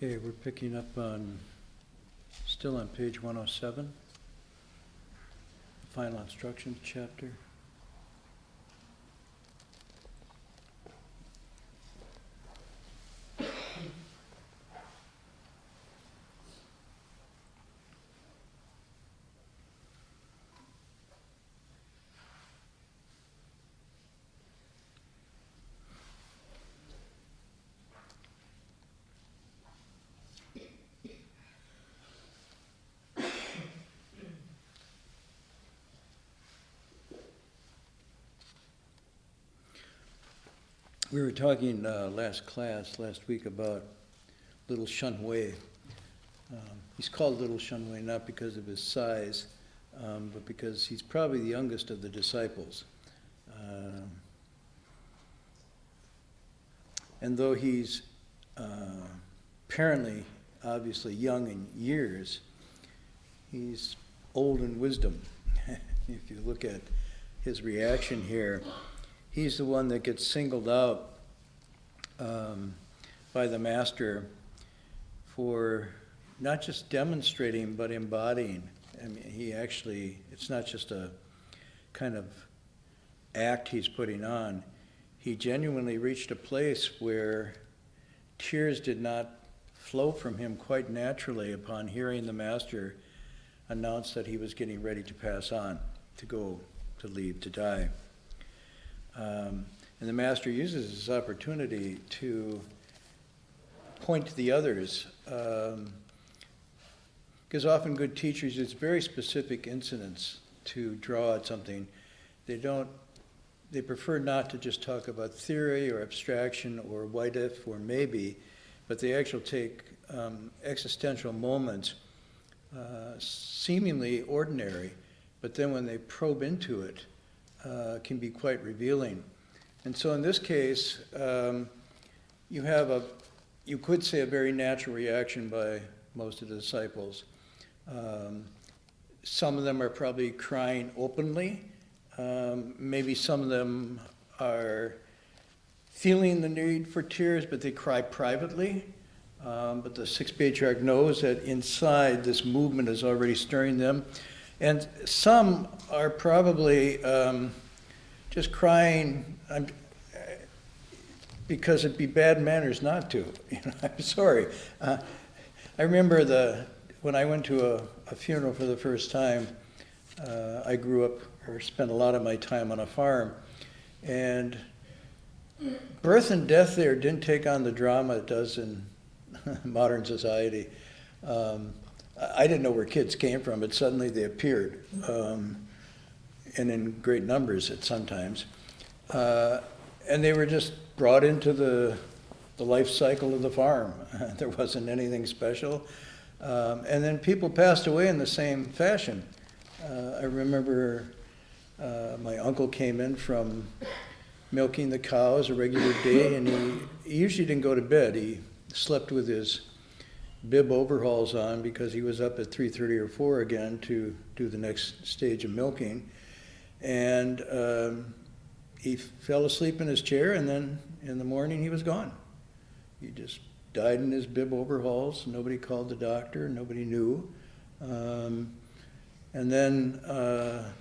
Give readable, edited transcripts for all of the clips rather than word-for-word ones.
Okay, we're picking up still on page 107, final instructions chapter. We were talking last week about Little Shun Hui. He's called Little Shun Hui not because of his size, but because he's probably the youngest of the disciples. And though he's apparently, obviously young in years, he's old in wisdom. If you look at his reaction here, he's the one that gets singled out by the master for not just demonstrating, but embodying. I mean, he actually, it's not just a kind of act he's putting on. He genuinely reached a place where tears did not flow from him quite naturally upon hearing the master announce that he was getting ready to pass on, to go, to leave, to die. And the master uses this opportunity to point to the others, because often good teachers use very specific incidents to draw out something. They prefer not to just talk about theory or abstraction or what if or maybe, but they actually take existential moments, seemingly ordinary, but then when they probe into it, can be quite revealing. And so in this case, you could say a very natural reaction by most of the disciples. Some of them are probably crying openly. Maybe some of them are feeling the need for tears, but they cry privately. But the Sixth Patriarch knows that inside this movement is already stirring them. And some are probably just crying because it'd be bad manners not to. I'm sorry. I remember when I went to a funeral for the first time. I grew up or spent a lot of my time on a farm, and birth and death there didn't take on the drama it does in modern society. I didn't know where kids came from, but suddenly they appeared, and in great numbers at sometimes. And they were just brought into the life cycle of the farm. There wasn't anything special. And then people passed away in the same fashion. I remember my uncle came in from milking the cows a regular day, and he usually didn't go to bed. He slept with his bib overalls on because he was up at 3:30 or 4 again to do the next stage of milking. And he fell asleep in his chair, and then in the morning he was gone. He just died in his bib overalls. Nobody called the doctor. Nobody knew. And then a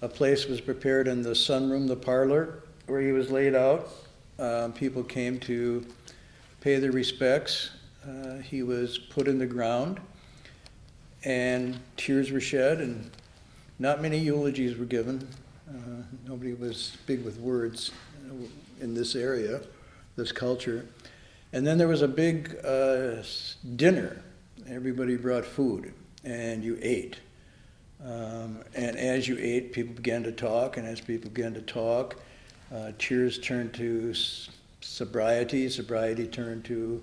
place was prepared in the sunroom, the parlor, where he was laid out. People came to pay their respects. He was put in the ground, and tears were shed, and not many eulogies were given. Nobody was big with words in this area, this culture. And then there was a big dinner. Everybody brought food, and you ate. And as you ate, people began to talk, and as people began to talk, tears turned to sobriety, sobriety turned to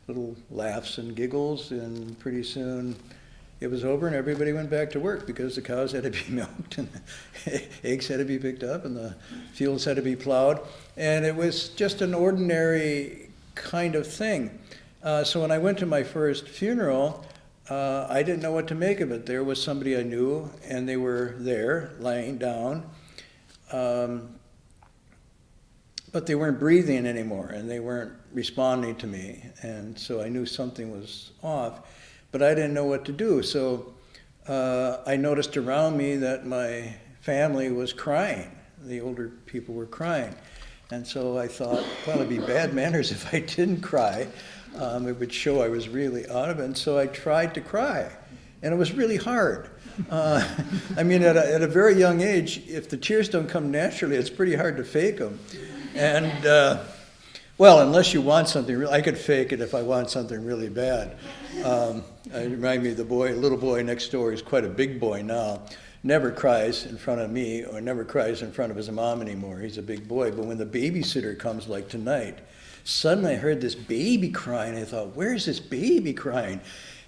little laughs and giggles, and pretty soon it was over and everybody went back to work because the cows had to be milked and the eggs had to be picked up and the fields had to be plowed. And it was just an ordinary kind of thing. So when I went to my first funeral, I didn't know what to make of it. There was somebody I knew, and they were there, lying down. but they weren't breathing anymore, and they weren't responding to me, and so I knew something was off, but I didn't know what to do. So I noticed around me that my family was crying. The older people were crying. And so I thought, well, it'd be bad manners if I didn't cry. It would show I was really out of it. And so I tried to cry, and it was really hard. I mean, at a very young age, if the tears don't come naturally, it's pretty hard to fake them. And, well, unless you want something, I could fake it if I want something really bad. It reminded me of the little boy next door. He's quite a big boy now. Never cries in front of me or never cries in front of his mom anymore. He's a big boy. But when the babysitter comes, like tonight, suddenly I heard this baby crying. I thought, where's this baby crying?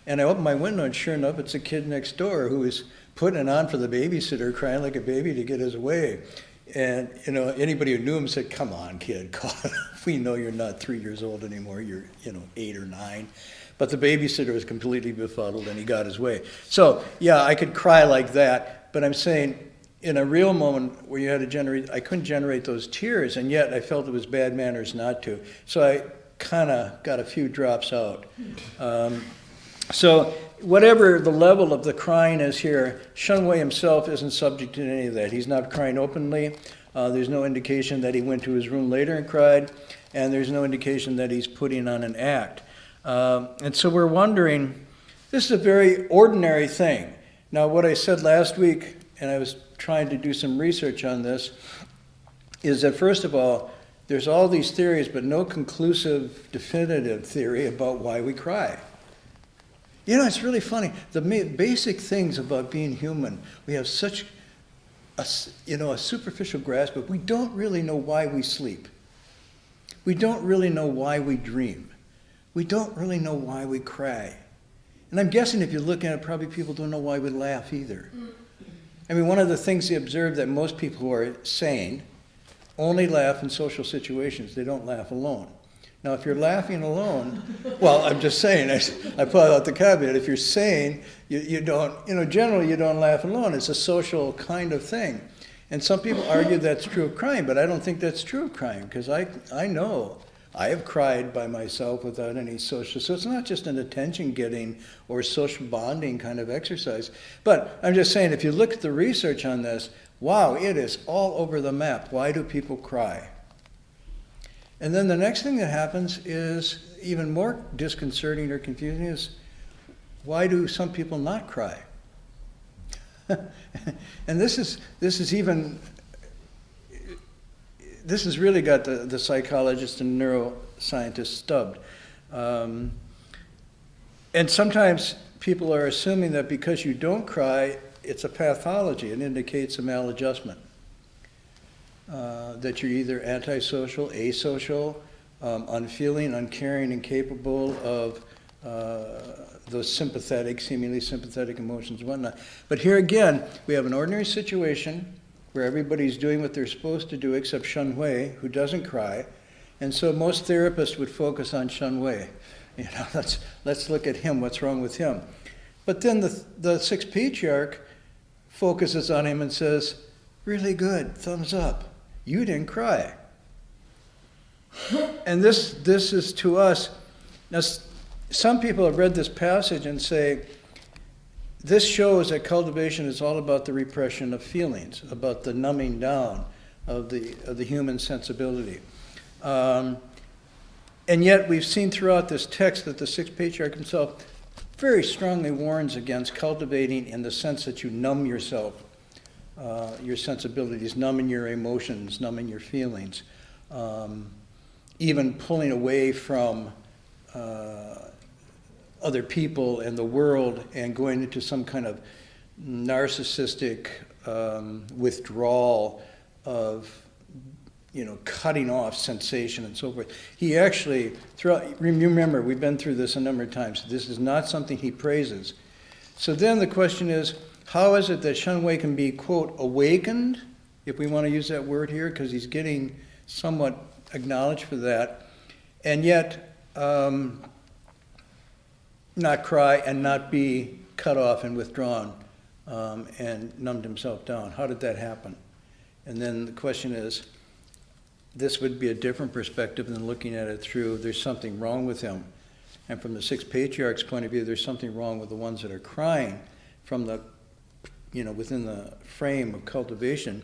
And I opened my window, and sure enough, it's a kid next door who is putting it on for the babysitter, crying like a baby to get his way. And, anybody who knew him said, come on, kid, call it off. We know you're not 3 years old anymore. You're, 8 or 9. But the babysitter was completely befuddled, and he got his way. So, yeah, I could cry like that. But I'm saying, in a real moment where you had to I couldn't generate those tears, and yet I felt it was bad manners not to. So I kind of got a few drops out. So whatever the level of the crying is here, Shen Hui himself isn't subject to any of that. He's not crying openly. There's no indication that he went to his room later and cried, and there's no indication that he's putting on an act. And so we're wondering, this is a very ordinary thing. Now, what I said last week, and I was trying to do some research on this, is that first of all, there's all these theories, but no conclusive, definitive theory about why we cry. It's really funny. The basic things about being human, we have such a superficial grasp, but we don't really know why we sleep. We don't really know why we dream. We don't really know why we cry. And I'm guessing if you look at it, probably people don't know why we laugh either. I mean, one of the things they observe that most people who are sane only laugh in social situations. They don't laugh alone. Now, if you're laughing alone, well, I'm just saying, I put out the caveat, if you're sane, you don't, generally you don't laugh alone. It's a social kind of thing. And some people argue that's true of crying, but I don't think that's true of crying, because I know I have cried by myself without any social, so it's not just an attention-getting or social bonding kind of exercise. But I'm just saying, if you look at the research on this, wow, it is all over the map. Why do people cry? And then the next thing that happens is even more disconcerting or confusing is, why do some people not cry? And this has really got the psychologist and neuroscientist stubbed. And sometimes people are assuming that because you don't cry, it's a pathology. It indicates a maladjustment. That you're either antisocial, asocial, unfeeling, uncaring, incapable of those seemingly sympathetic emotions and whatnot. But here again, we have an ordinary situation where everybody's doing what they're supposed to do except Shen Hui, who doesn't cry. And so most therapists would focus on Shen Hui. Let's look at him, what's wrong with him. But then the Sixth Patriarch focuses on him and says, really good, thumbs up. You didn't cry. And this is to us. Now, some people have read this passage and say, this shows that cultivation is all about the repression of feelings, about the numbing down of the human sensibility. And yet we've seen throughout this text that the Sixth Patriarch himself very strongly warns against cultivating in the sense that you numb yourself, your sensibilities, numbing your emotions, numbing your feelings, even pulling away from other people and the world and going into some kind of narcissistic withdrawal of, cutting off sensation and so forth. He actually, remember, we've been through this a number of times. This is not something he praises. So then the question is, how is it that Shen Hui can be, quote, awakened, if we want to use that word here, because he's getting somewhat acknowledged for that, and yet not cry and not be cut off and withdrawn and numbed himself down? How did that happen? And then the question is, this would be a different perspective than looking at it through there's something wrong with him. And from the Sixth Patriarch's point of view, there's something wrong with the ones that are crying from the, within the frame of cultivation,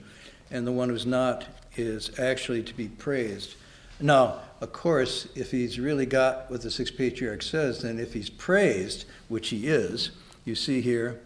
and the one who's not is actually to be praised. Now, of course, if he's really got what the Sixth Patriarch says, then if he's praised, which he is, you see here,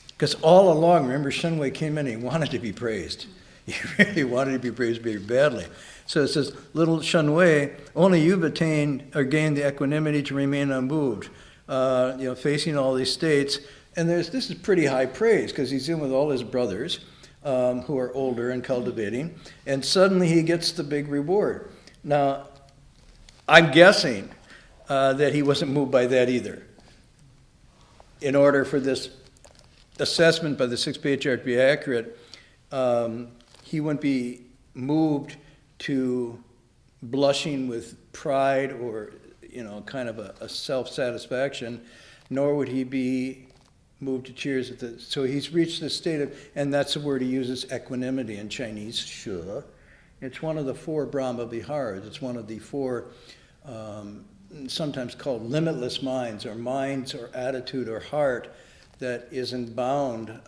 because all along, remember, Shen Wei came in and he wanted to be praised. He really wanted to be praised very badly. So it says, little Shen Wei, only you've attained or gained the equanimity to remain unmoved, facing all these states. And this is pretty high praise, because he's in with all his brothers who are older and cultivating, and suddenly he gets the big reward. Now, I'm guessing that he wasn't moved by that either. In order for this assessment by the Sixth Patriarch to be accurate, he wouldn't be moved to blushing with pride or, kind of a self-satisfaction, nor would he be moved to tears at the. So he's reached this state of, and that's the word he uses, equanimity in Chinese, shi. It's one of the four Brahma Viharas. It's one of the four, sometimes called limitless minds, or minds or attitude or heart that isn't bound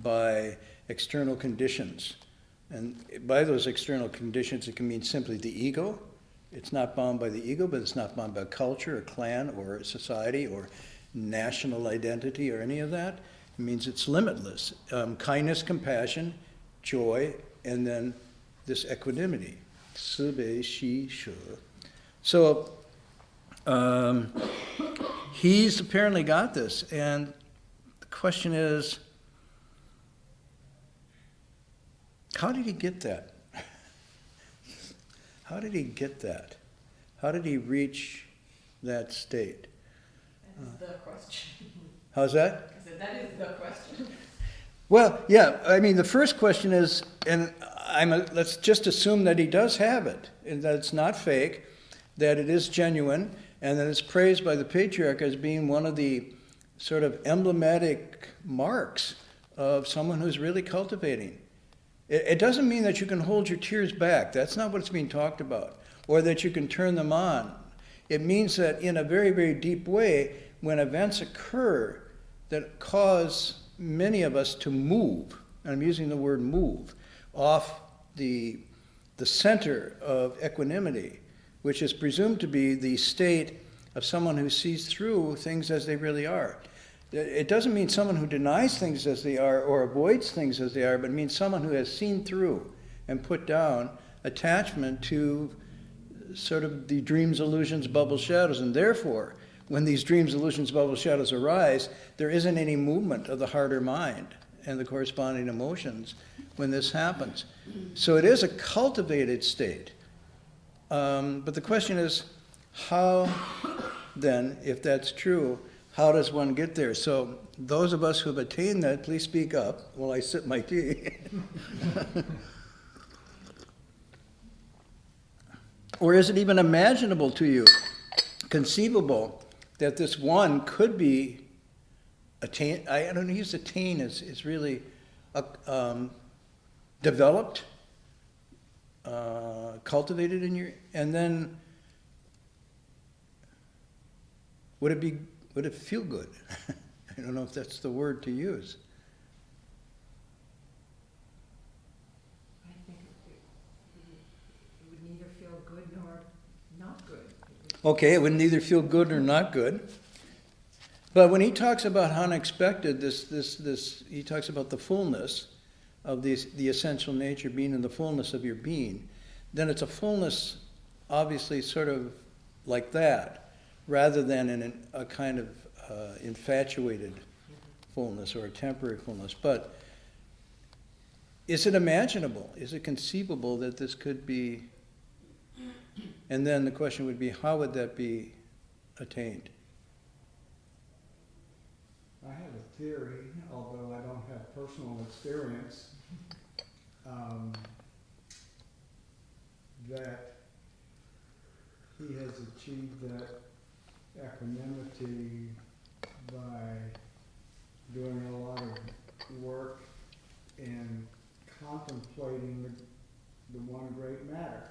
by external conditions. And by those external conditions, it can mean simply the ego. It's not bound by the ego, but it's not bound by culture or clan or society or national identity or any of that. It means it's limitless. Kindness, compassion, joy, and then this equanimity. Sibei shi shi. So he's apparently got this, and the question is, how did he get that? How did he get that? How did he reach that state? That is the question. How's that? I said, that is the question. Well, yeah, I mean, the first question is, and let's just assume that he does have it, and that it's not fake, that it is genuine, and that it's praised by the Patriarch as being one of the sort of emblematic marks of someone who's really cultivating. It doesn't mean that you can hold your tears back. That's not what's being talked about. Or that you can turn them on. It means that in a very, very deep way, when events occur that cause many of us to move, and I'm using the word move, off the center of equanimity, which is presumed to be the state of someone who sees through things as they really are. It doesn't mean someone who denies things as they are or avoids things as they are, but it means someone who has seen through and put down attachment to sort of the dreams, illusions, bubble, shadows. And therefore, when these dreams, illusions, bubble, shadows arise, there isn't any movement of the heart or mind and the corresponding emotions when this happens. So it is a cultivated state. But the question is, how then, if that's true, how does one get there? So those of us who have attained that, please speak up while I sip my tea. Or is it even imaginable to you, conceivable, that this one could be attained? I don't use attain is really developed, cultivated in your, and then would it feel good? I don't know if that's the word to use. I think it would neither feel good nor not good. Okay, it would neither feel good or not good. But when he talks about unexpected, he talks about the fullness of the essential nature being in the fullness of your being, then it's a fullness, obviously, sort of like that, rather than in a kind of infatuated fullness or a temporary fullness. But is it imaginable? Is it conceivable that this could be? And then the question would be, how would that be attained? I have a theory, although I don't have personal experience, that he has achieved that equanimity by doing a lot of work and contemplating the one great matter,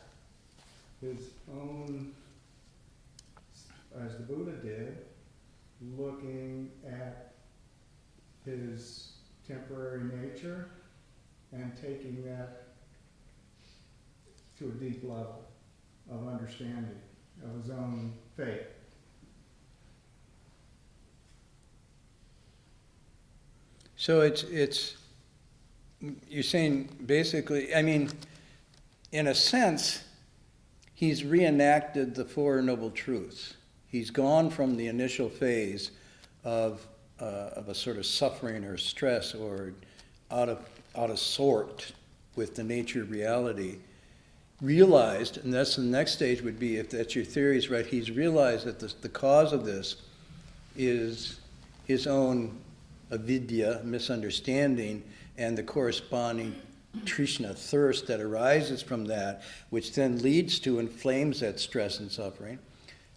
his own, as the Buddha did, looking at his temporary nature and taking that to a deep level of understanding of his own faith. So it's you're saying basically, I mean, in a sense, he's reenacted the Four Noble Truths. He's gone from the initial phase of a sort of suffering or stress or out of sort with the nature of reality, realized, and that's the next stage would be, if that's your theory is right, he's realized that the cause of this is his own avidya, misunderstanding, and the corresponding trishna, thirst that arises from that, which then leads to, inflames that stress and suffering.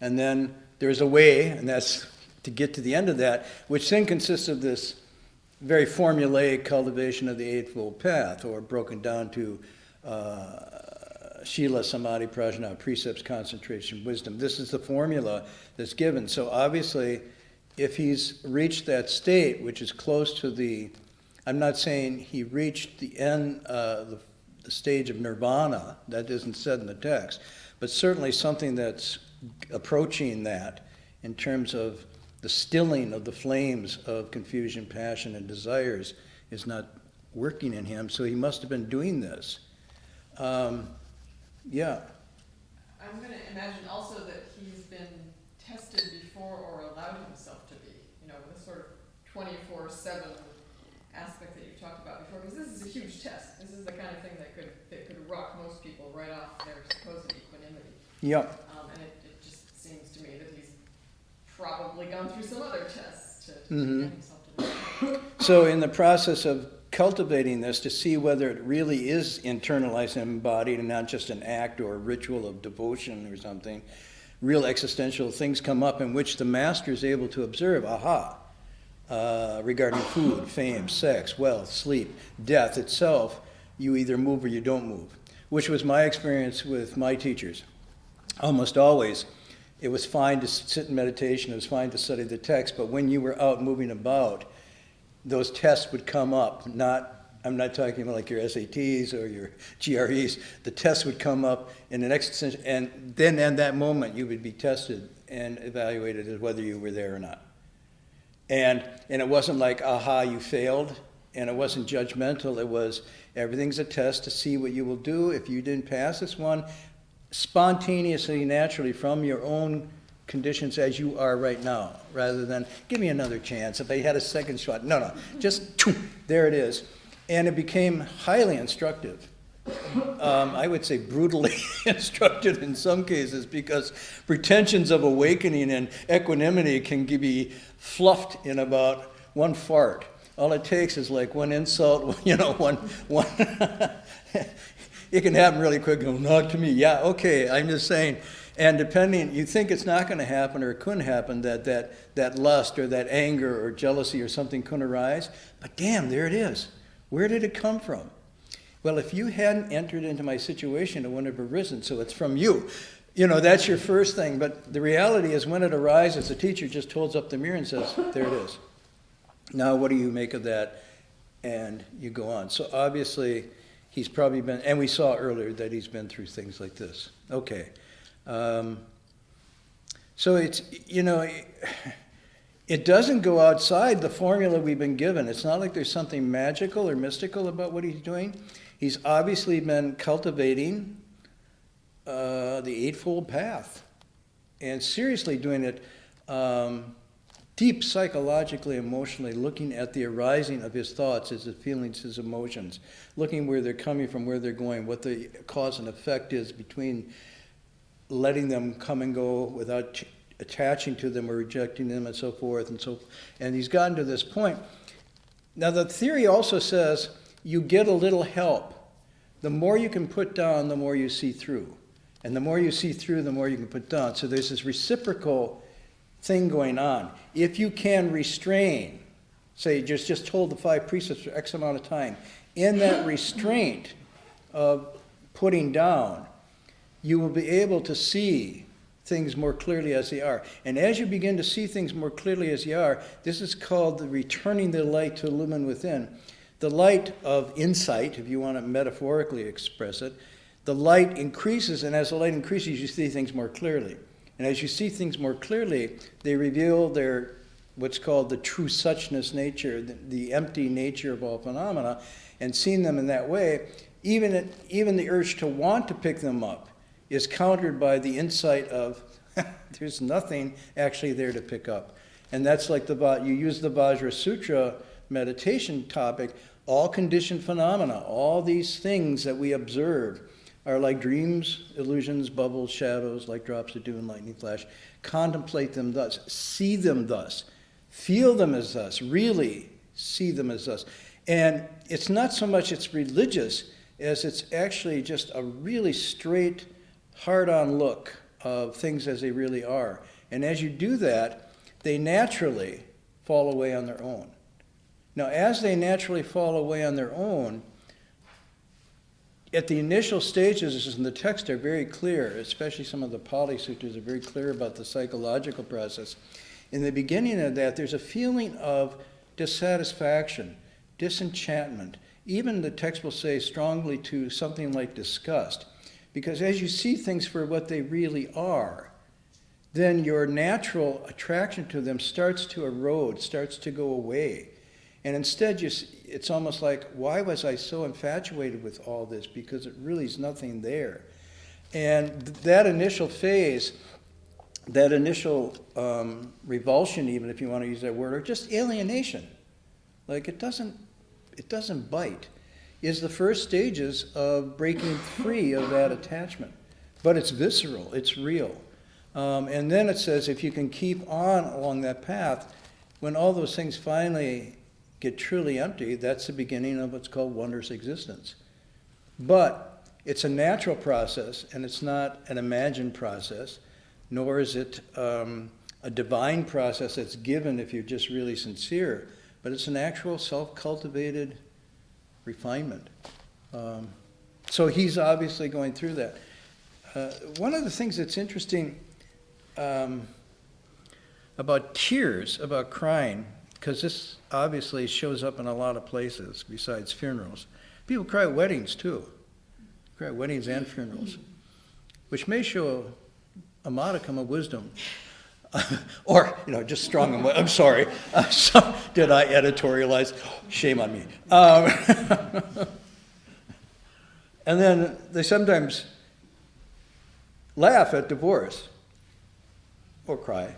And then there's a way, and that's to get to the end of that, which then consists of this very formulaic cultivation of the Eightfold Path, or broken down to Shila, Samadhi, Prajna, precepts, concentration, wisdom. This is the formula that's given. So obviously, if he's reached that state, which is close to the, I'm not saying he reached the end, the stage of nirvana, that isn't said in the text, but certainly something that's approaching that in terms of the stilling of the flames of confusion, passion, and desires is not working in him, so he must have been doing this. Yeah. I'm going to imagine also that he's been tested before or allowed himself to be, you know, with a sort of 24/7 aspect that you've talked about before, because this is a huge test. This is the kind of thing that could rock most people right off their supposed equanimity. Yep. And it just seems to me that he's probably gone through some other tests to Mm-hmm. get himself to be. So in the process of cultivating this to see whether it really is internalized and embodied and not just an act or a ritual of devotion or something, real existential things come up in which the master is able to observe, regarding food, fame, sex, wealth, sleep, death itself, you either move or you don't move, which was my experience with my teachers. Almost always, it was fine to sit in meditation, it was fine to study the text, but when you were out moving about, those tests would come up. I'm not talking about like your SATs or your GREs. The tests would come up in the next, and then at that moment you would be tested and evaluated as whether you were there or not. And it wasn't like, you failed, and it wasn't judgmental. It was, everything's a test to see what you will do. If you didn't pass this one, spontaneously, naturally, from your own conditions as you are right now, rather than, give me another chance. If I had a second shot, no, just, there it is. And it became highly instructive. I would say brutally instructive in some cases, because pretensions of awakening and equanimity can be fluffed in about one fart. All it takes is like one insult, one. It can happen really quick. Go, not to me. Yeah, okay, I'm just saying. And depending, you think it's not going to happen or it couldn't happen, that lust or that anger or jealousy or something couldn't arise. But damn, there it is. Where did it come from? Well, if you hadn't entered into my situation, it wouldn't have arisen, so it's from you. That's your first thing. But the reality is when it arises, the teacher just holds up the mirror and says, there it is. Now what do you make of that? And you go on. So obviously, he's probably been, and we saw earlier that he's been through things like this. Okay. So it's, it doesn't go outside the formula we've been given. It's not like there's something magical or mystical about what he's doing. He's obviously been cultivating the Eightfold Path and seriously doing it deep psychologically, emotionally, looking at the arising of his thoughts, his feelings, his emotions, looking where they're coming from, where they're going, what the cause and effect is between letting them come and go without attaching to them or rejecting them and so forth and he's gotten to this point. Now the theory also says you get a little help. The more you can put down, the more you see through. And the more you see through, the more you can put down. So there's this reciprocal thing going on. If you can restrain, say just hold the 5 precepts for X amount of time, in that restraint of putting down, you will be able to see things more clearly as they are. And as you begin to see things more clearly as they are, this is called the returning the light to illumine within. The light of insight, if you want to metaphorically express it, the light increases, and as the light increases, you see things more clearly. And as you see things more clearly, they reveal their what's called the true suchness nature, the empty nature of all phenomena, and seeing them in that way, even the urge to want to pick them up is countered by the insight of there's nothing actually there to pick up. And that's like you use the Vajra Sutra meditation topic, all conditioned phenomena, all these things that we observe are like dreams, illusions, bubbles, shadows, like drops of dew and lightning flash. Contemplate them thus, see them thus, feel them as thus, really see them as thus. And it's not so much it's religious as it's actually just a really straight, hard-on look of things as they really are. And as you do that, they naturally fall away on their own. Now, as they naturally fall away on their own, at the initial stages, and the texts are very clear, especially some of the Pali Sutras are very clear about the psychological process. In the beginning of that, there's a feeling of dissatisfaction, disenchantment. Even the text will say strongly to something like disgust. Because as you see things for what they really are, then your natural attraction to them starts to erode, starts to go away. And instead, it's almost like, why was I so infatuated with all this? Because it really is nothing there. And that initial phase, that initial revulsion, even if you want to use that word, or just alienation, like it doesn't bite, is the first stages of breaking free of that attachment. But it's visceral, it's real. And then it says if you can keep on along that path, when all those things finally get truly empty, that's the beginning of what's called wondrous existence. But it's a natural process, and it's not an imagined process, nor is it a divine process that's given if you're just really sincere, but it's an actual self-cultivated refinement. So he's obviously going through that. One of the things that's interesting about tears, about crying, because this obviously shows up in a lot of places besides funerals. People cry at weddings too. Cry at weddings and funerals, which may show a modicum of wisdom. Or, just strong. I'm sorry. Did I editorialize? Shame on me. And then they sometimes laugh at divorce or cry.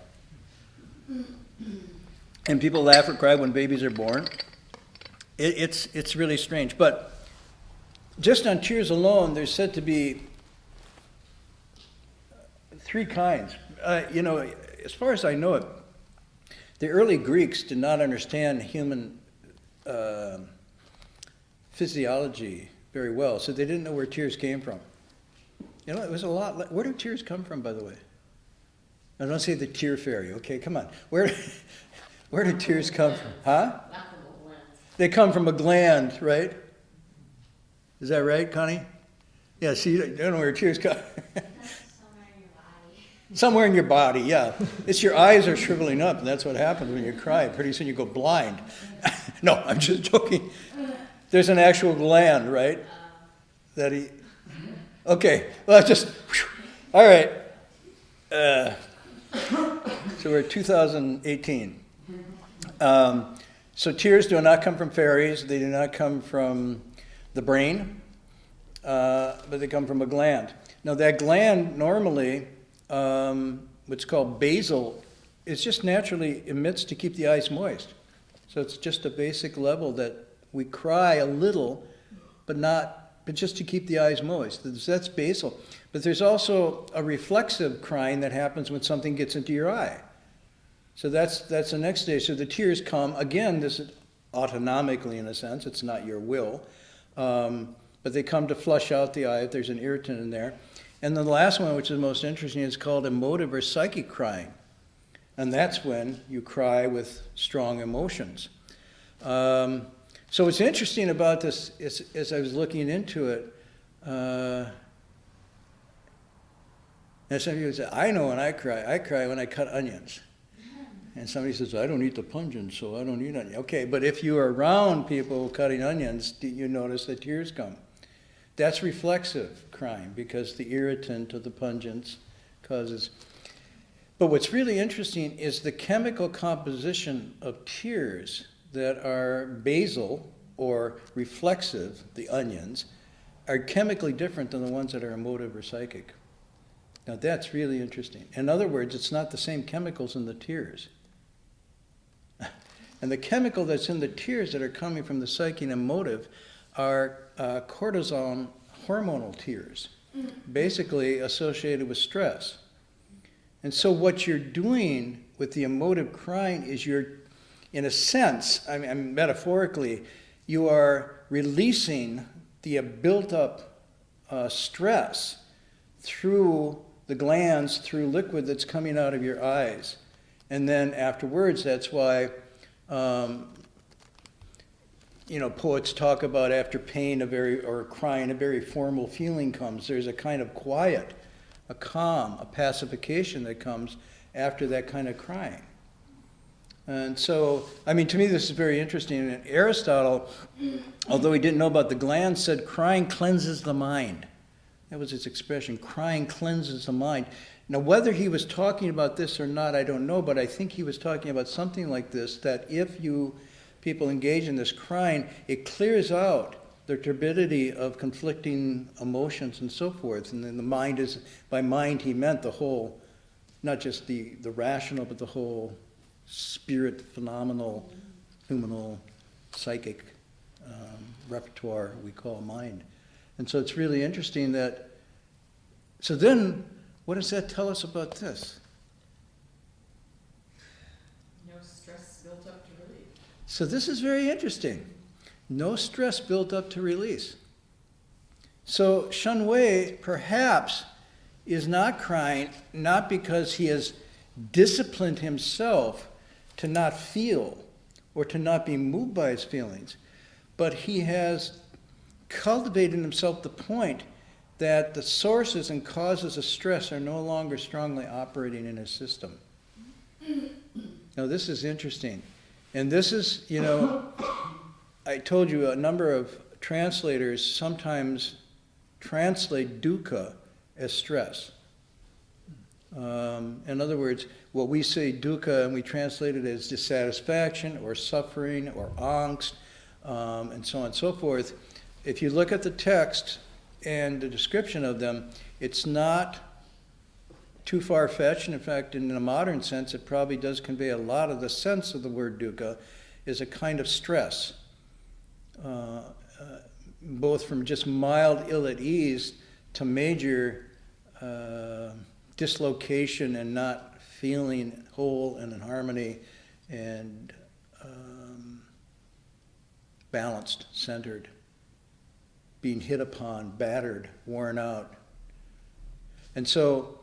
And people laugh or cry when babies are born. It's really strange. But just on tears alone, there's said to be 3 kinds. As far as I know it, the early Greeks did not understand human physiology very well, so they didn't know where tears came from. It was a lot. Where do tears come from, by the way? I don't say the tear fairy. Okay, come on. Where do tears come from? Huh? Not from a gland. They come from a gland, right? Is that right, Connie? Yeah, see, you don't know where tears come. Somewhere in your body. Somewhere in your body, yeah. It's your eyes are shriveling up, and that's what happens when you cry. Pretty soon you go blind. No, I'm just joking. There's an actual gland, right? Okay, well, all right. So we're at 2018. So tears do not come from fairies. They do not come from the brain, but they come from a gland. Now that gland normally, what's called basal, it just naturally emits to keep the eyes moist. So it's just a basic level that we cry a little, but just to keep the eyes moist. That's basal. But there's also a reflexive crying that happens when something gets into your eye. So that's the next stage. So the tears come, again, this is autonomically in a sense, it's not your will, but they come to flush out the eye if there's an irritant in there. And then the last one, which is most interesting, is called emotive or psychic crying. And that's when you cry with strong emotions. So what's interesting about this is, as I was looking into it, And some people say, I know when I cry when I cut onions. And somebody says, I don't eat the pungent, so I don't eat onions. Okay, but if you are around people cutting onions, you notice that tears come. That's reflexive crying, because the irritant of the pungents causes. But what's really interesting is the chemical composition of tears that are basal or reflexive, the onions, are chemically different than the ones that are emotive or psychic. Now that's really interesting. In other words, it's not the same chemicals in the tears. And the chemical that's in the tears that are coming from the psychic and emotive are cortisol hormonal tears, basically associated with stress. And so what you're doing with the emotive crying is you're, in a sense, I mean metaphorically, you are releasing the built-up stress through the glands, through liquid that's coming out of your eyes. And then afterwards, that's why, poets talk about after pain or crying, a very formal feeling comes. There's a kind of quiet, a calm, a pacification that comes after that kind of crying. And so, I mean, to me this is very interesting. And Aristotle, although he didn't know about the glands, said crying cleanses the mind. That was his expression, crying cleanses the mind. Now, whether he was talking about this or not, I don't know, but I think he was talking about something like this, that if people engage in this crying, it clears out the turbidity of conflicting emotions and so forth. And then the mind is, by mind he meant the whole, not just the rational, but the whole spirit, phenomenal, humanal, psychic repertoire we call mind. And so it's really interesting that, so then, what does that tell us about this? No stress built up to relieve. So this is very interesting. No stress built up to release. So Shen Wei perhaps is not crying, not because he has disciplined himself to not feel or to not be moved by his feelings, but he has cultivated in himself the point that the sources and causes of stress are no longer strongly operating in his system. Now this is interesting. And this is, I told you a number of translators sometimes translate dukkha as stress. In other words, what we say dukkha, and we translate it as dissatisfaction or suffering or angst, and so on and so forth. If you look at the text and the description of them, it's not too far-fetched. In fact, in a modern sense, it probably does convey a lot of the sense of the word dukkha is a kind of stress, both from just mild ill at ease to major dislocation and not feeling whole and in harmony and balanced, centered, being hit upon, battered, worn out. And so,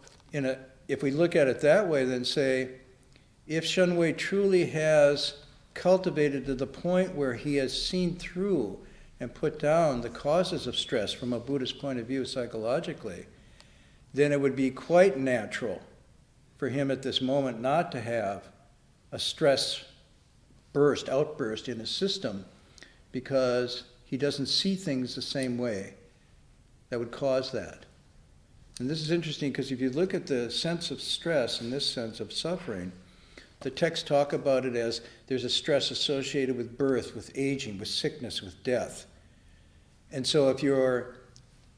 if we look at it that way, then say, if Shen Wei truly has cultivated to the point where he has seen through and put down the causes of stress from a Buddhist point of view psychologically, then it would be quite natural for him at this moment not to have a stress outburst in his system, because he doesn't see things the same way that would cause that. And this is interesting because if you look at the sense of stress and this sense of suffering, the texts talk about it as there's a stress associated with birth, with aging, with sickness, with death. And so if you're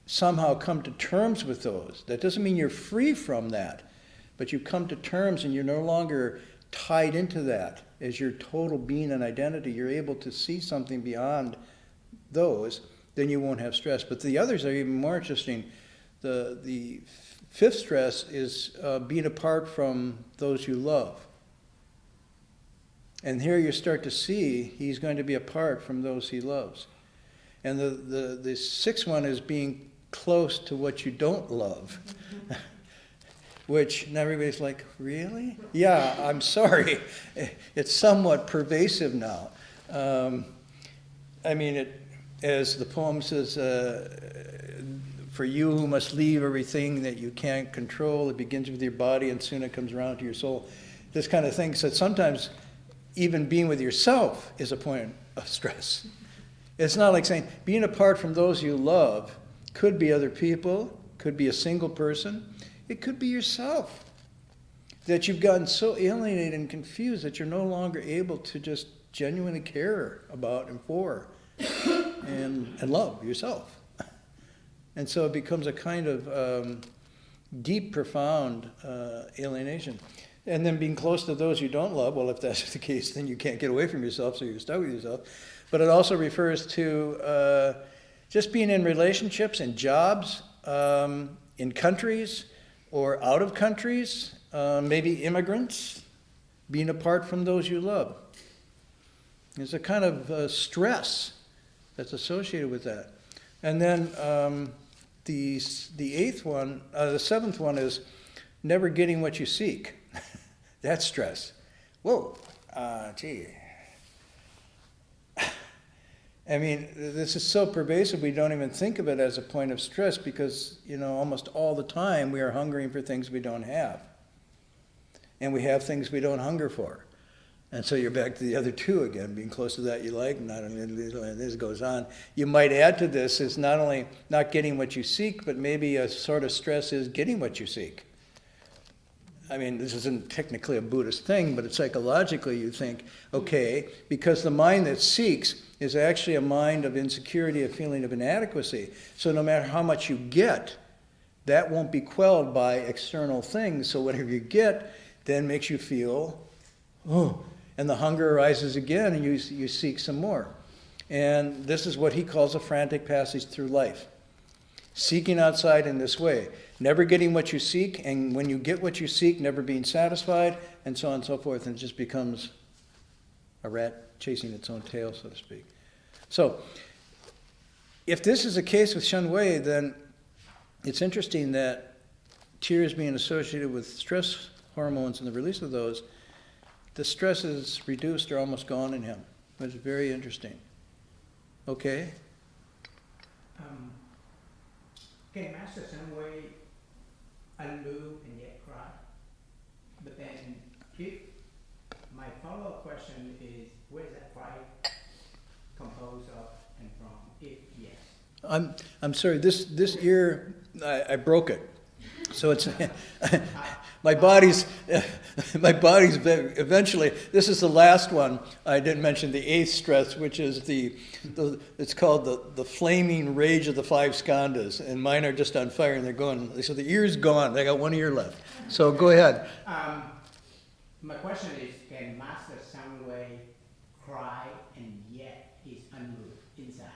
somehow come to terms with those, that doesn't mean you're free from that, but you come to terms and you're no longer tied into that as your total being and identity. You're able to see something beyond those, then you won't have stress. But the others are even more interesting. The fifth stress is being apart from those you love. And here you start to see he's going to be apart from those he loves. And the sixth one is being close to what you don't love. Which, and everybody's like, really? Yeah, I'm sorry. It's somewhat pervasive now. I mean, as the poem says, for you who must leave everything that you can't control. It begins with your body and soon it comes around to your soul. This kind of thing. So sometimes even being with yourself is a point of stress. It's not like saying being apart from those you love could be other people, could be a single person, it could be yourself. That you've gotten so alienated and confused that you're no longer able to just genuinely care about and for and love yourself. And so it becomes a kind of deep, profound alienation. And then being close to those you don't love, well, if that's the case, then you can't get away from yourself, so you're stuck with yourself. But it also refers to just being in relationships, in jobs, in countries, or out of countries, maybe immigrants, being apart from those you love. There's a kind of stress that's associated with that. And then the seventh one is never getting what you seek. That's stress. Whoa, gee. I mean, this is so pervasive we don't even think of it as a point of stress because, almost all the time we are hungering for things we don't have. And we have things we don't hunger for. And so you're back to the other two again, being close to that you like, and this goes on. You might add to this is not only not getting what you seek, but maybe a sort of stress is getting what you seek. I mean, this isn't technically a Buddhist thing, but psychologically you think, okay, because the mind that seeks is actually a mind of insecurity, a feeling of inadequacy. So no matter how much you get, that won't be quelled by external things. So whatever you get then makes you feel, oh, and the hunger arises again, and you seek some more. And this is what he calls a frantic passage through life. Seeking outside in this way. Never getting what you seek, and when you get what you seek, never being satisfied, and so on and so forth, and it just becomes a rat chasing its own tail, so to speak. So, if this is the case with Shen Wei, then it's interesting that tears being associated with stress hormones and the release of those, the stress is reduced or almost gone in him. It's very interesting. Okay? Can Master Shen Wei unmove and yet cry? But then, if my follow-up question is, where is that cry composed of and from? If yes. I'm sorry. This ear, I broke it. So it's my body's eventually. This is the last one. I didn't mention the eighth stress, which is it's called the flaming rage of the five skandhas, and mine are just on fire and they're going. So the ear's gone. I got one ear left. So go ahead. My question is, can Master Shen Wei cry and yet he's unmoved inside?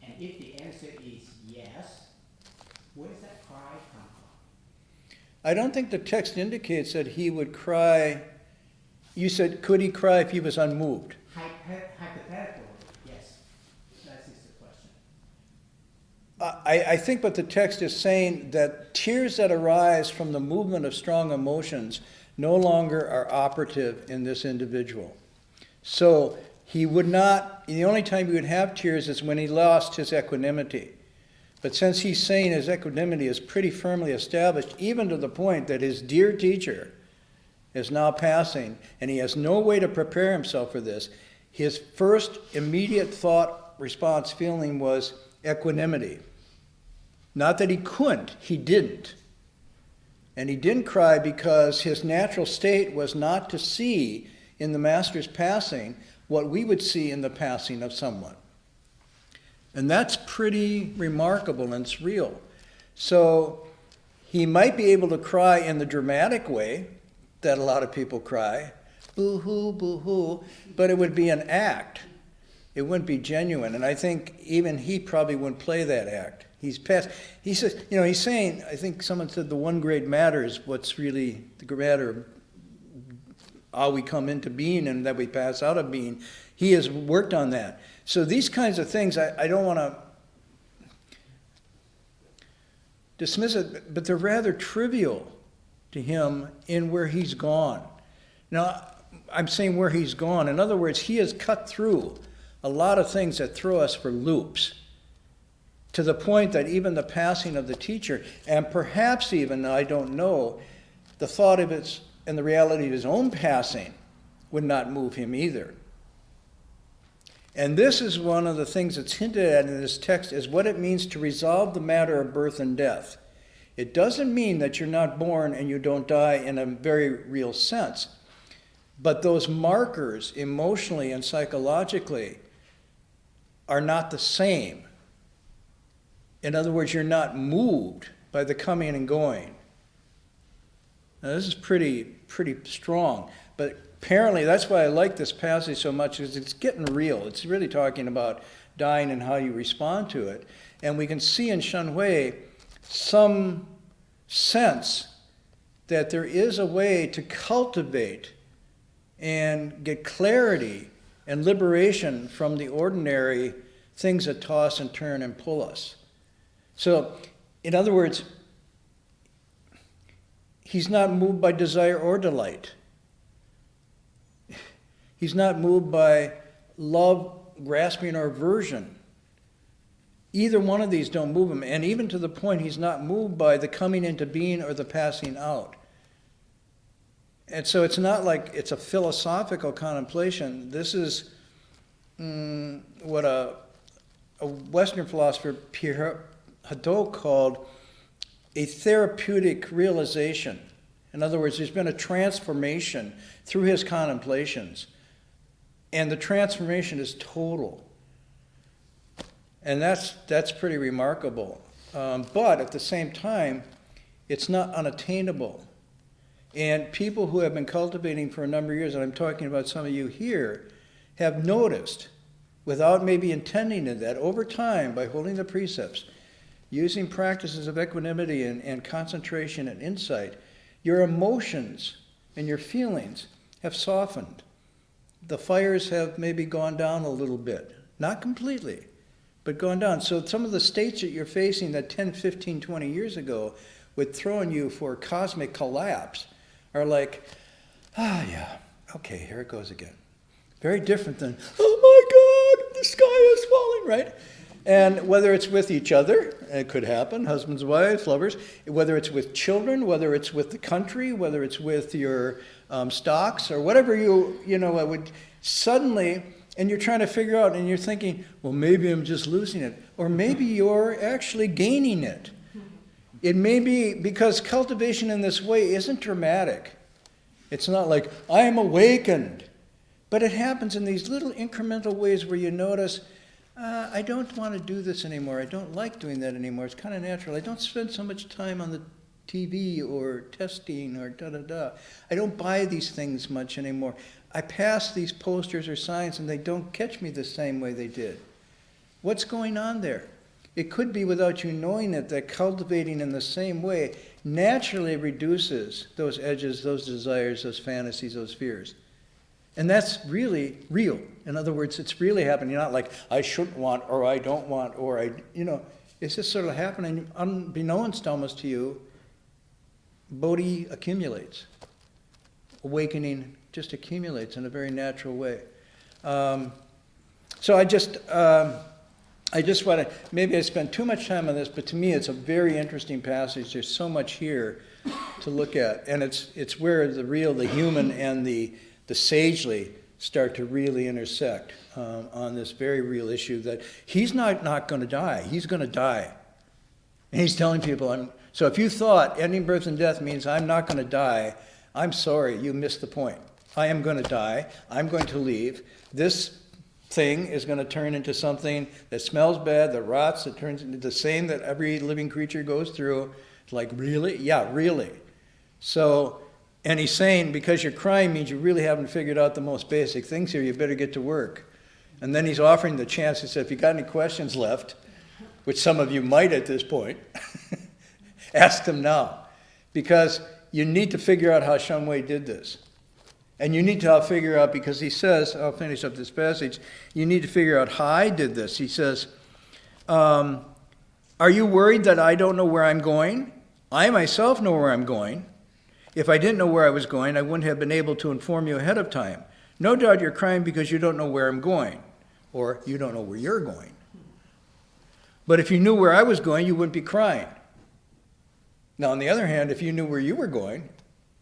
And if the answer is yes, where does that cry come from? I don't think the text indicates that he would cry. You said, could he cry if he was unmoved? Hypothetically, yes. That is the question. I think what the text is saying, that tears that arise from the movement of strong emotions no longer are operative in this individual. So he would not, the only time he would have tears is when he lost his equanimity. But since he's saying his equanimity is pretty firmly established, even to the point that his dear teacher is now passing, and he has no way to prepare himself for this, his first immediate thought, response, feeling was equanimity. Not that he couldn't, he didn't. And he didn't cry because his natural state was not to see in the Master's passing what we would see in the passing of someone. And that's pretty remarkable, and it's real. So he might be able to cry in the dramatic way that a lot of people cry, boo-hoo, boo-hoo, but it would be an act. It wouldn't be genuine. And I think even he probably wouldn't play that act. He says, he's saying, I think someone said the one great matter is what's really the matter, how we come into being and that we pass out of being. He has worked on that. So these kinds of things, I don't want to dismiss it, but they're rather trivial to him in where he's gone. Now, I'm saying where he's gone. In other words, he has cut through a lot of things that throw us for loops. to the point that even the passing of the teacher, and perhaps even, I don't know, the thought of its and the reality of his own passing would not move him either. And this is one of the things that's hinted at in this text, is what it means to resolve the matter of birth and death. It doesn't mean that you're not born and you don't die in a very real sense. But those markers, emotionally and psychologically, are not the same. In other words, you're not moved by the coming and going. Now, this is pretty strong. But apparently, that's why I like this passage so much, is it's getting real. It's really talking about dying and how you respond to it. And we can see in Shen Hui some sense that there is a way to cultivate and get clarity and liberation from the ordinary things that toss and turn and pull us. So, in other words, he's not moved by desire or delight. He's not moved by love, grasping, or aversion. Either one of these don't move him. And even to the point, he's not moved by the coming into being or the passing out. And so it's not like it's a philosophical contemplation. This is what a Western philosopher, Pierre Hadot, called a therapeutic realization. In other words, there's been a transformation through his contemplations. And the transformation is total. And that's pretty remarkable. But at the same time, it's not unattainable. And people who have been cultivating for a number of years, and I'm talking about some of you here, have noticed, without maybe intending it, that over time, by holding the precepts, using practices of equanimity and concentration and insight, your emotions and your feelings have softened. The fires have maybe gone down a little bit. Not completely, but gone down. So some of the states that you're facing that 10, 15, 20 years ago would throw in you for cosmic collapse are like, yeah, okay, here it goes again. Very different than, oh my God, the sky is falling, right? And whether it's with each other, it could happen, husbands, wives, lovers, whether it's with children, whether it's with the country, whether it's with your stocks or whatever would suddenly, and you're trying to figure out, and you're thinking, well, maybe I'm just losing it. Or maybe you're actually gaining it. It may be because cultivation in this way isn't dramatic. It's not like, I am awakened. But it happens in these little incremental ways where you notice, I don't want to do this anymore. I don't like doing that anymore. It's kind of natural. I don't spend so much time on the TV or testing or da-da-da. I don't buy these things much anymore. I pass these posters or signs and they don't catch me the same way they did. What's going on there? It could be, without you knowing it, that cultivating in the same way naturally reduces those edges, those desires, those fantasies, those fears. And that's really real. In other words, it's really happening. Not like, I shouldn't want, or I don't want, or it's just sort of happening unbeknownst almost to you. Bodhi accumulates. Awakening just accumulates in a very natural way. So I just want to, maybe I spent too much time on this, but to me it's a very interesting passage. There's so much here to look at. And it's where the real, the human, and the sagely start to really intersect on this very real issue that he's not going to die. He's going to die. And he's telling people, so if you thought ending birth and death means I'm not going to die, I'm sorry, you missed the point. I am going to die. I'm going to leave. This thing is going to turn into something that smells bad, that rots, that turns into the same that every living creature goes through. It's like, really? Yeah, really. So, and he's saying, because you're crying means you really haven't figured out the most basic things here, you better get to work. And then he's offering the chance. He said, if you got any questions left, which some of you might at this point, ask them now. Because you need to figure out how Shen Hui did this. And you need to figure out, because he says, I'll finish up this passage, you need to figure out how I did this. He says, are you worried that I don't know where I'm going? I myself know where I'm going. If I didn't know where I was going, I wouldn't have been able to inform you ahead of time. No doubt you're crying because you don't know where I'm going, or you don't know where you're going. But if you knew where I was going, you wouldn't be crying. Now, on the other hand, if you knew where you were going,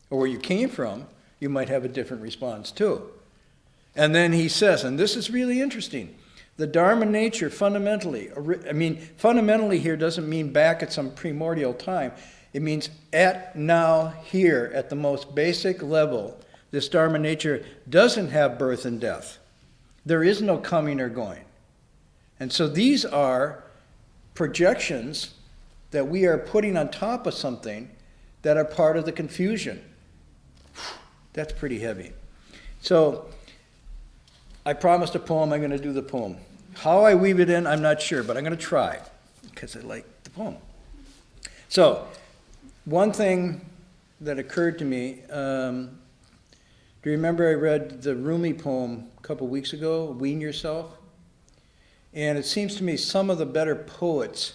or where you came from, you might have a different response too. And then he says, and this is really interesting, the Dharma nature fundamentally, fundamentally here doesn't mean back at some primordial time. It means at now, here, at the most basic level, this Dharma nature doesn't have birth and death. There is no coming or going. And so these are projections that we are putting on top of something that are part of the confusion. That's pretty heavy. So I promised a poem, I'm going to do the poem. How I weave it in, I'm not sure, but I'm going to try because I like the poem. So one thing that occurred to me, do you remember I read the Rumi poem a couple weeks ago, Wean Yourself? And it seems to me some of the better poets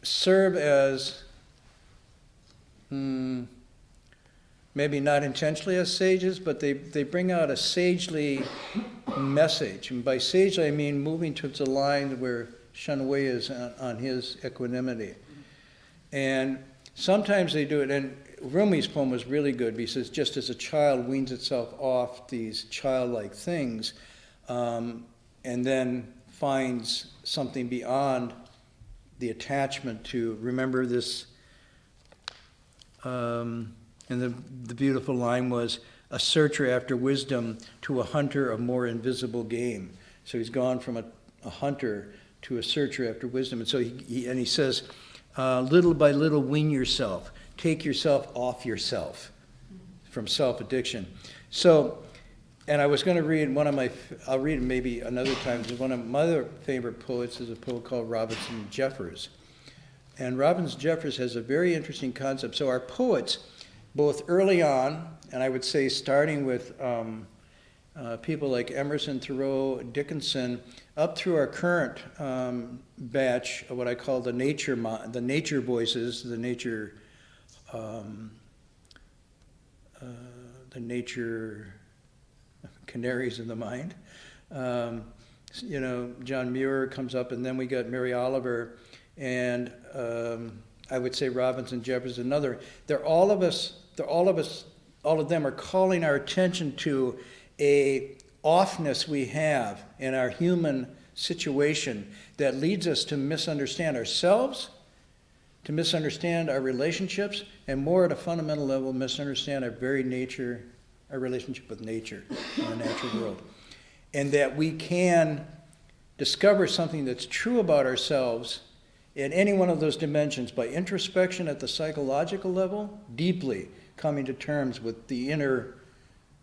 serve as, maybe not intentionally as sages, but they bring out a sagely message. And by sagely, I mean moving towards a line where Shen Wei is on his equanimity. And sometimes they do it, and Rumi's poem was really good because says, just as a child weans itself off these childlike things, and then finds something beyond the attachment to, remember this, and the beautiful line was, a searcher after wisdom to a hunter of more invisible game. So he's gone from a hunter to a searcher after wisdom. And so he says, little by little wean yourself. Take yourself off yourself from self-addiction. So, and I was going to read I'll read it maybe another time. One of my other favorite poets is a poet called Robinson Jeffers. And Robinson Jeffers has a very interesting concept. So our poets, both early on, and I would say starting with people like Emerson, Thoreau, Dickinson, up through our current batch of what I call the nature voices, the nature canaries in the mind. John Muir comes up, and then we got Mary Oliver, and I would say Robinson Jeffers, another. All of them are calling our attention to a offness we have in our human situation that leads us to misunderstand ourselves, to misunderstand our relationships, and more at a fundamental level, misunderstand our very nature, our relationship with nature and the natural world. And that we can discover something that's true about ourselves in any one of those dimensions by introspection at the psychological level, deeply coming to terms with the inner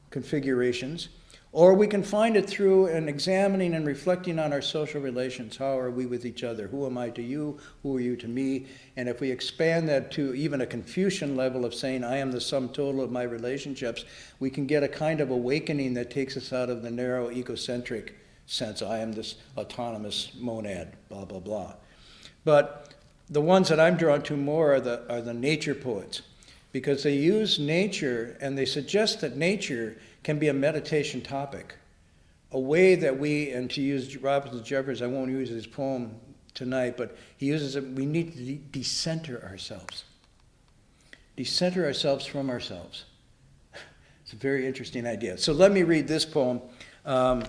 configurations, or we can find it through an examining and reflecting on our social relations. How are we with each other? Who am I to you? Who are you to me? And if we expand that to even a Confucian level of saying, I am the sum total of my relationships, we can get a kind of awakening that takes us out of the narrow egocentric sense, I am this autonomous monad, blah, blah, blah. But the ones that I'm drawn to more are the nature poets, because they use nature and they suggest that nature can be a meditation topic, a way that and to use Robinson Jeffers, I won't use his poem tonight, but he uses it, we need to decenter ourselves. Decenter ourselves from ourselves. It's a very interesting idea. So let me read this poem. And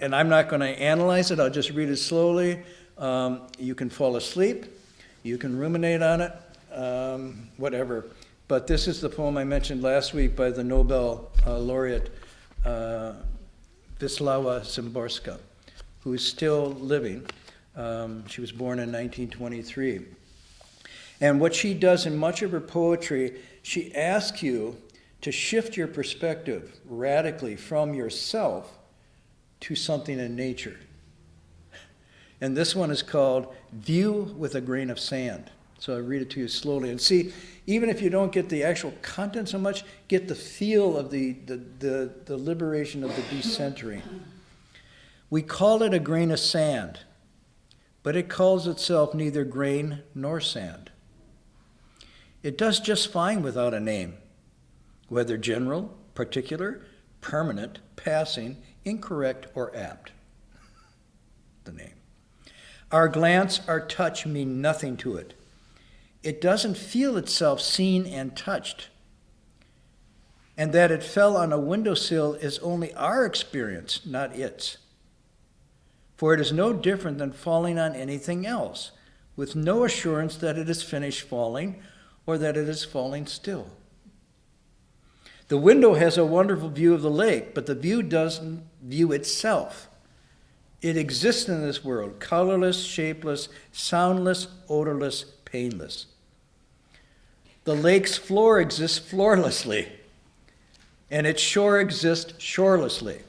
I'm not going to analyze it, I'll just read it slowly. You can fall asleep, you can ruminate on it, whatever. But this is the poem I mentioned last week by the Nobel laureate Wisława Szymborska, who is still living. She was born in 1923. And what she does in much of her poetry, she asks you to shift your perspective radically from yourself to something in nature. And this one is called View with a Grain of Sand. So I'll read it to you slowly. And see, even if you don't get the actual content so much, get the feel of the liberation of the decentering. We call it a grain of sand, but it calls itself neither grain nor sand. It does just fine without a name, whether general, particular, permanent, passing, incorrect, or apt. The name. Our glance, our touch mean nothing to it. It doesn't feel itself seen and touched. And that it fell on a windowsill is only our experience, not its. For it is no different than falling on anything else, with no assurance that it is finished falling or that it is falling still. The window has a wonderful view of the lake, but the view doesn't view itself. It exists in this world, colorless, shapeless, soundless, odorless, painless. The lake's floor exists floorlessly, and its shore exists shorelessly.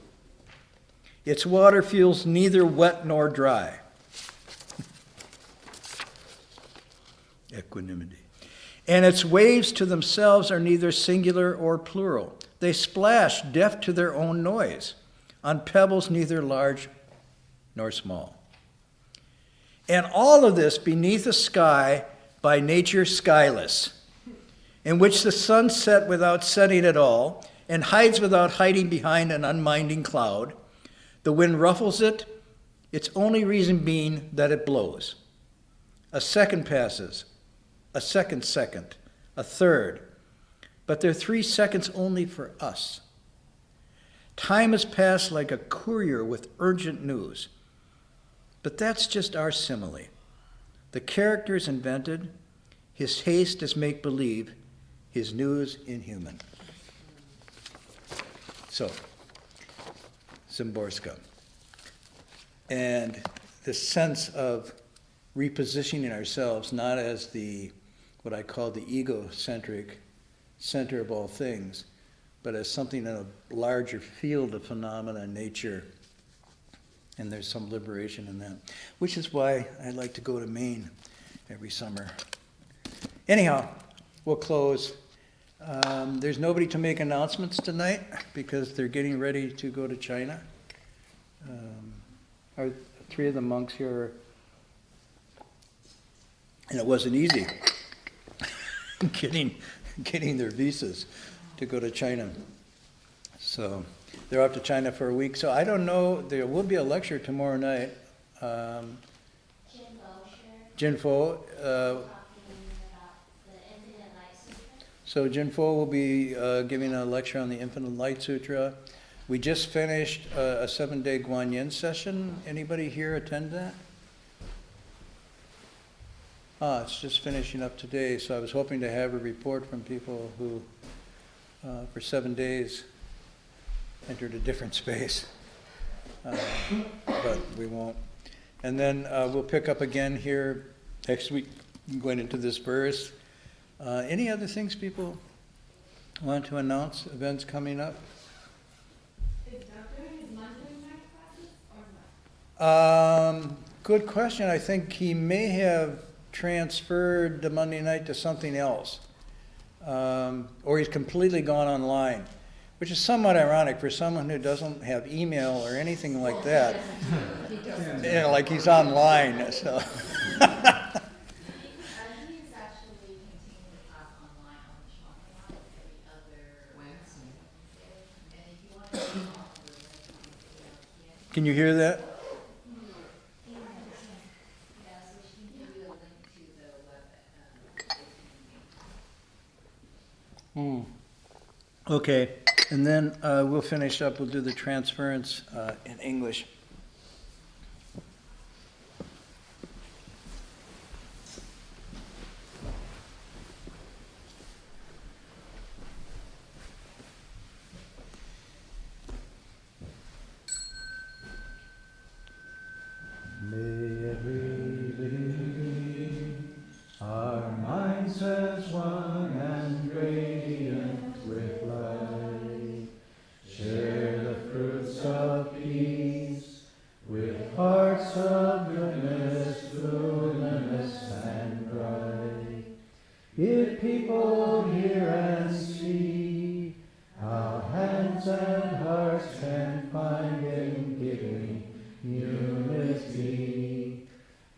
Its water feels neither wet nor dry. Equanimity. And its waves to themselves are neither singular or plural. They splash, deaf to their own noise, on pebbles neither large nor small. And all of this beneath a sky by nature skyless, in which the sun set without setting at all, and hides without hiding behind an unminding cloud. The wind ruffles it, its only reason being that it blows. A second passes, a second, a third, but they're 3 seconds only for us. Time has passed like a courier with urgent news. But that's just our simile. The character is invented, his haste is make-believe, his news inhuman. So, Szymborska. And the sense of repositioning ourselves not as what I call the egocentric center of all things, but as something in a larger field of phenomena in nature. And there's some liberation in that, which is why I like to go to Maine every summer. Anyhow, we'll close. There's nobody to make announcements tonight because they're getting ready to go to China. Our 3 of the monks here, and it wasn't easy getting their visas to go to China. So they're off to China for a week. So I don't know, there will be a lecture tomorrow night. Jinfo. So Jinfo will be giving a lecture on the Infinite Light Sutra. We just finished a 7-day Guanyin session. Anybody here attend that? It's just finishing up today, so I was hoping to have a report from people who, for 7 days, entered a different space, but we won't. And then we'll pick up again here next week, going into this verse. Any other things people want to announce, events coming up? Is Doug doing his monthly night classes or not? Good question. I think he may have transferred the Monday night to something else, or he's completely gone online, which is somewhat ironic for someone who doesn't have email or anything like that. He doesn't. You know, like he's online. So. He's actually continuing the class online on the Shopify every other Wednesday. And if you want to be on the link, Can you hear that? yeah, so she can give you a link to the web. Okay, and then we'll finish up. We'll do the transference in English. May every living being, our minds as one and radiant with light, share the fruits of peace with hearts of goodness, luminous and bright. If people hear and see how hands and hearts can find in giving unity,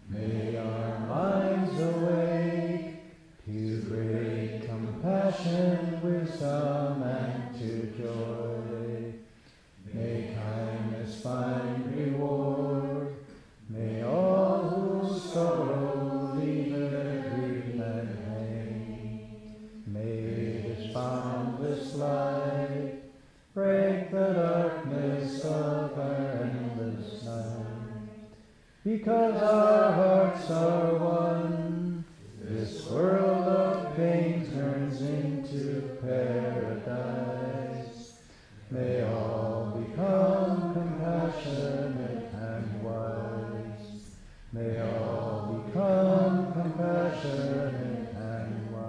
may our minds awake to great compassion, wisdom, and to joy. May kindness find reward. May all who because our hearts are one. This world of pain turns into paradise. May all become compassionate and wise. May all become compassionate and wise.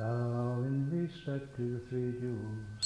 Bow in respect to the three jewels.